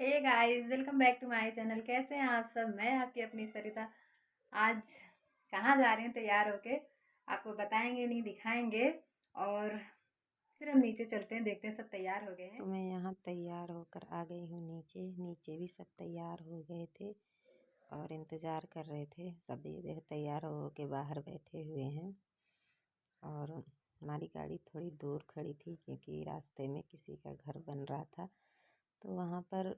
Hey guys, welcome back to my channel. कैसे हैं आप सब? मैं आपकी अपनी सरिता। आज कहाँ जा रहे हैं तैयार होके? आपको बताएंगे नहीं, दिखाएंगे। और फिर हम नीचे चलते हैं, देखते हैं सब तैयार हो गए तो हैं। मैं यहाँ तैयार होकर आ गई हूँ नीचे। नीचे भी सब तैयार हो गए थे और इंतज़ार कर रहे थे। सभी देख तैयार हो के बाहर बैठे हुए हैं। और हमारी गाड़ी थोड़ी दूर खड़ी थी क्योंकि रास्ते में किसी का घर बन रहा था, तो वहाँ पर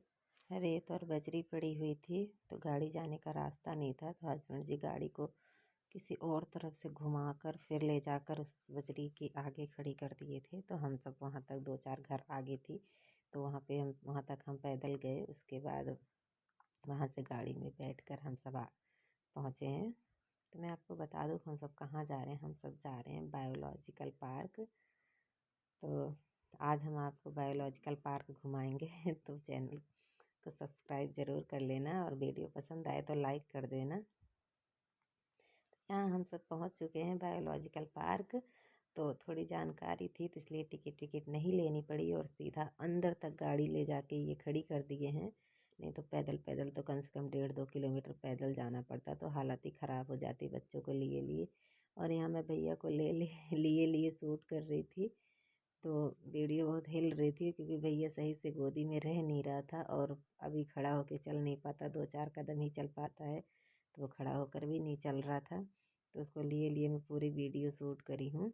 रेत और बजरी पड़ी हुई थी, तो गाड़ी जाने का रास्ता नहीं था। तो हस्बैंड जी गाड़ी को किसी और तरफ से घुमाकर फिर ले जाकर उस बजरी के आगे खड़ी कर दिए थे। तो हम सब वहाँ तक, दो चार घर आगे थी, तो वहाँ तक हम पैदल गए। उसके बाद वहाँ से गाड़ी में बैठकर हम सब पहुँचे हैं। तो मैं आपको बता दूँ हम सब कहाँ जा रहे हैं। हम सब जा रहे हैं बायोलॉजिकल पार्क। तो आज हम आपको बायोलॉजिकल पार्क घुमाएंगे तो चैनल को सब्सक्राइब ज़रूर कर लेना और वीडियो पसंद आए तो लाइक कर देना। यहाँ हम सब पहुँच चुके हैं बायोलॉजिकल पार्क। तो थोड़ी जानकारी थी तो इसलिए टिकट टिकट नहीं लेनी पड़ी और सीधा अंदर तक गाड़ी ले जाके ये खड़ी कर दिए हैं। नहीं तो पैदल पैदल तो कम से कम 1.5-2 किलोमीटर पैदल जाना पड़ता, तो हालत ही ख़राब हो जाती बच्चों को लिए लिए। और यहाँ मैं भैया को ले ले लिए लिए शूट कर रही थी, तो वीडियो बहुत हिल रही थी क्योंकि भैया सही से गोदी में रह नहीं रहा था और अभी खड़ा होकर चल नहीं पाता, 2-4 कदम ही चल पाता है। तो वो खड़ा होकर भी नहीं चल रहा था, तो उसको लिए लिए मैं पूरी वीडियो शूट करी हूँ।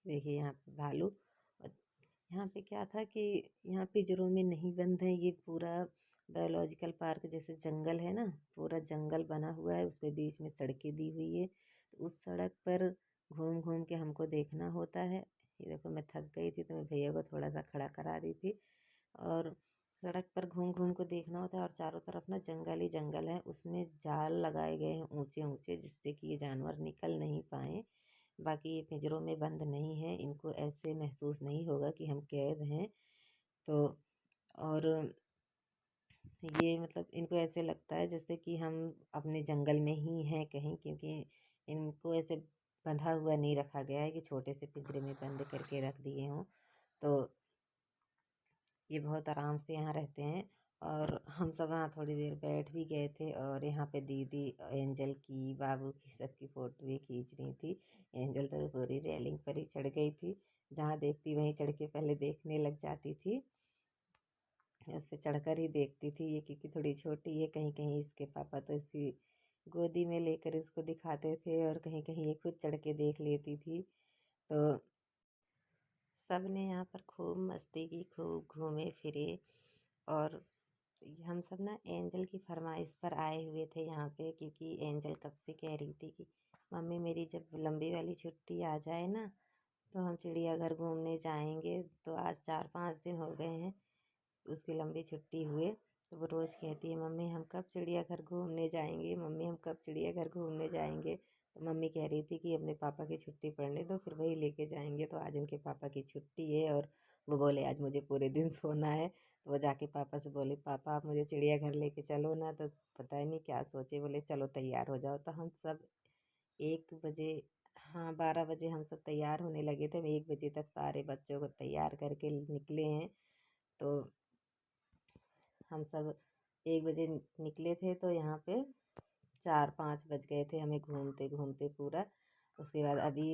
देखिए यहाँ पे भालू। और यहाँ पे क्या था कि यहाँ पिंजरों में नहीं बंद है, ये पूरा बायोलॉजिकल पार्क जैसे जंगल है ना, पूरा जंगल बना हुआ है, उसमें बीच में सड़कें दी हुई है। तो उस सड़क पर घूम घूम के हमको देखना होता है। ये देखो मैं थक गई थी तो मैं भैया को थोड़ा सा खड़ा करा दी थी। और सड़क पर घूम घूम को देखना होता है और चारों तरफ ना जंगल ही जंगल है, उसमें जाल लगाए गए हैं ऊंचे ऊंचे, जिससे कि ये जानवर निकल नहीं पाए। बाकी ये पिंजरों में बंद नहीं है, इनको ऐसे महसूस नहीं होगा कि हम कैद हैं। तो और ये मतलब इनको ऐसे लगता है जैसे कि हम अपने जंगल में ही हैं कहीं, क्योंकि इनको ऐसे बंधा हुआ नहीं रखा गया है कि छोटे से पिंजरे में बंद करके रख दिए हों। तो ये बहुत आराम से यहाँ रहते हैं। और हम सब यहाँ थोड़ी देर बैठ भी गए थे और यहाँ पे दीदी एंजल की, बाबू की, सबकी फ़ोटो भी खींच रही थी। एंजल तो पूरी रेलिंग पर ही चढ़ गई थी, जहाँ देखती वहीं चढ़ के पहले देखने लग जाती थी। उस पर चढ़कर ही देखती थी ये, क्योंकि थोड़ी छोटी है। कहीं कहीं इसके पापा तो इसकी गोदी में लेकर इसको दिखाते थे और कहीं कहीं ये खुद चढ़ के देख लेती थी। तो सब ने यहाँ पर खूब मस्ती की, खूब घूमे फिरे। और हम सब ना एंजल की फरमाइश पर आए हुए थे यहाँ पे, क्योंकि एंजल कब से कह रही थी कि मम्मी मेरी जब लंबी वाली छुट्टी आ जाए ना तो हम चिड़ियाघर घूमने जाएंगे। तो आज 4-5 दिन हो गए हैं उसकी लंबी छुट्टी हुए। तो वो रोज़ कहती है मम्मी हम कब चिड़ियाघर घूमने जाएंगे, मम्मी हम कब चिड़ियाघर घूमने जाएंगे। तो मम्मी कह रही थी कि अपने पापा की छुट्टी पड़ने दो, फिर वही लेके जाएंगे। तो आज उनके पापा की छुट्टी है और वो बोले आज मुझे पूरे दिन सोना है। तो वो जाके पापा से बोले पापा आप मुझे चिड़ियाघर लेके चलो ना। तो पता ही नहीं क्या सोचे, बोले चलो तैयार हो जाओ। तो हम सब 1 बजे, हाँ 12 बजे हम सब तैयार होने लगे थे। 1 बजे तक सारे बच्चों को तैयार करके निकले हैं। तो हम सब 1 बजे निकले थे, तो यहाँ पे 4-5 बज गए थे हमें घूमते घूमते पूरा। उसके बाद अभी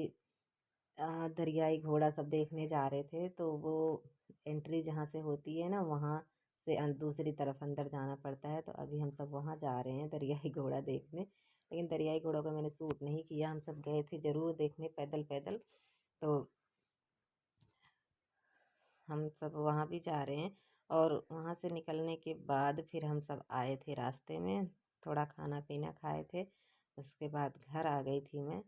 दरियाई घोड़ा सब देखने जा रहे थे, तो वो एंट्री जहाँ से होती है ना, वहाँ से दूसरी तरफ अंदर जाना पड़ता है। तो अभी हम सब वहाँ जा रहे हैं दरियाई घोड़ा देखने। लेकिन दरियाई घोड़ा को मैंने शूट नहीं किया, हम सब गए थे ज़रूर देखने पैदल पैदल। तो हम सब वहाँ भी जा रहे हैं। और वहाँ से निकलने के बाद फिर हम सब आए थे रास्ते में, थोड़ा खाना पीना खाए थे। उसके बाद घर आ गई थी मैं।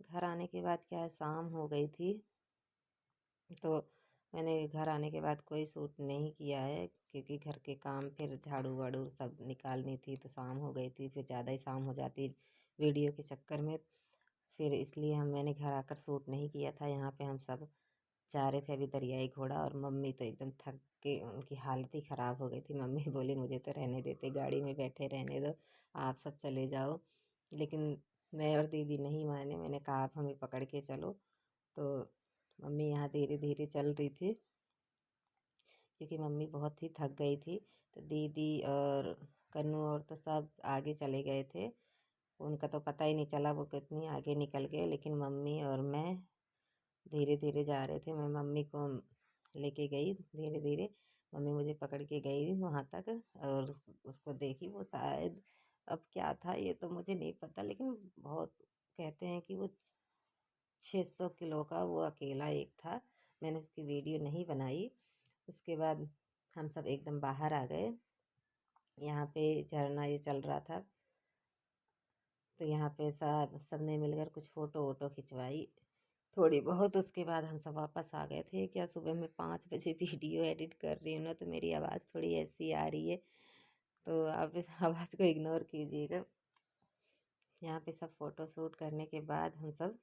घर आने के बाद क्या है, शाम हो गई थी। तो मैंने घर आने के बाद कोई शूट नहीं किया है, क्योंकि घर के काम फिर झाड़ू वाड़ू सब निकालनी थी, तो शाम हो गई थी, फिर ज़्यादा ही शाम हो जाती वीडियो के चक्कर में। फिर इसलिए मैंने घर आकर शूट नहीं किया था। यहाँ पे हम सब जा रहे थे अभी दरियाई घोड़ा, और मम्मी तो एकदम थक के उनकी हालत ही ख़राब हो गई थी। मम्मी बोली मुझे तो रहने देते, गाड़ी में बैठे रहने दो, आप सब चले जाओ। लेकिन मैं और दीदी नहीं माने, मैंने कहा आप हमें पकड़ के चलो। तो मम्मी यहाँ धीरे धीरे चल रही थी, क्योंकि मम्मी बहुत ही थक गई थी। तो दीदी और कन्नू और तो सब आगे चले गए थे, उनका तो पता ही नहीं चला वो कितनी आगे निकल गए। लेकिन मम्मी और मैं धीरे धीरे जा रहे थे। मैं मम्मी को लेके गई धीरे धीरे, मम्मी मुझे पकड़ के गई वहाँ तक और उसको देखी। वो शायद, अब क्या था ये तो मुझे नहीं पता, लेकिन बहुत कहते हैं कि वो 600 किलो का वो अकेला एक था। मैंने उसकी वीडियो नहीं बनाई। उसके बाद हम सब एकदम बाहर आ गए। यहाँ पे झरना ये चल रहा था, तो यहाँ पे सब सबने मिलकर कुछ फ़ोटो वोटो खिंचवाई थोड़ी बहुत। उसके बाद हम सब वापस आ गए थे। क्या सुबह मैं 5 बजे वीडियो एडिट कर रही हूँ ना, तो मेरी आवाज़ थोड़ी ऐसी आ रही है, तो आप इस आवाज़ को इग्नोर कीजिएगा। यहाँ पे सब फ़ोटो शूट करने के बाद हम सब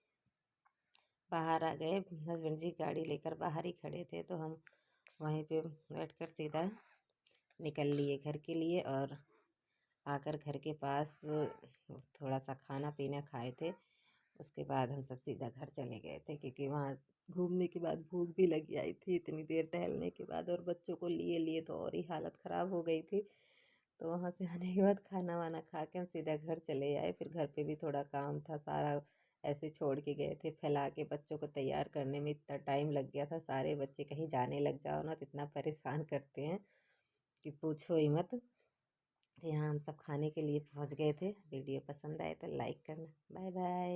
बाहर आ गए। हस्बैंड जी गाड़ी लेकर बाहर ही खड़े थे, तो हम वहीं पे बैठ कर सीधा निकल लिए घर के लिए। और आकर घर के पास थोड़ा सा खाना पीना खाए थे। उसके बाद हम सब सीधा घर चले गए थे, क्योंकि वहाँ घूमने के बाद भूख भी लगी आई थी इतनी देर टहलने के बाद, और बच्चों को लिए लिए तो और ही हालत ख़राब हो गई थी। तो वहाँ से आने के बाद खाना वाना खा के हम सीधा घर चले आए। फिर घर पे भी थोड़ा काम था, सारा ऐसे छोड़ के गए थे फैला के। बच्चों को तैयार करने में इतना टाइम लग गया था, सारे बच्चे कहीं जाने लग जाओ ना तो इतना परेशान करते हैं कि पूछो ही मत। तो यहाँ हम सब खाने के लिए पहुँच गए थे। वीडियो पसंद आए तो लाइक करना। Bye bye.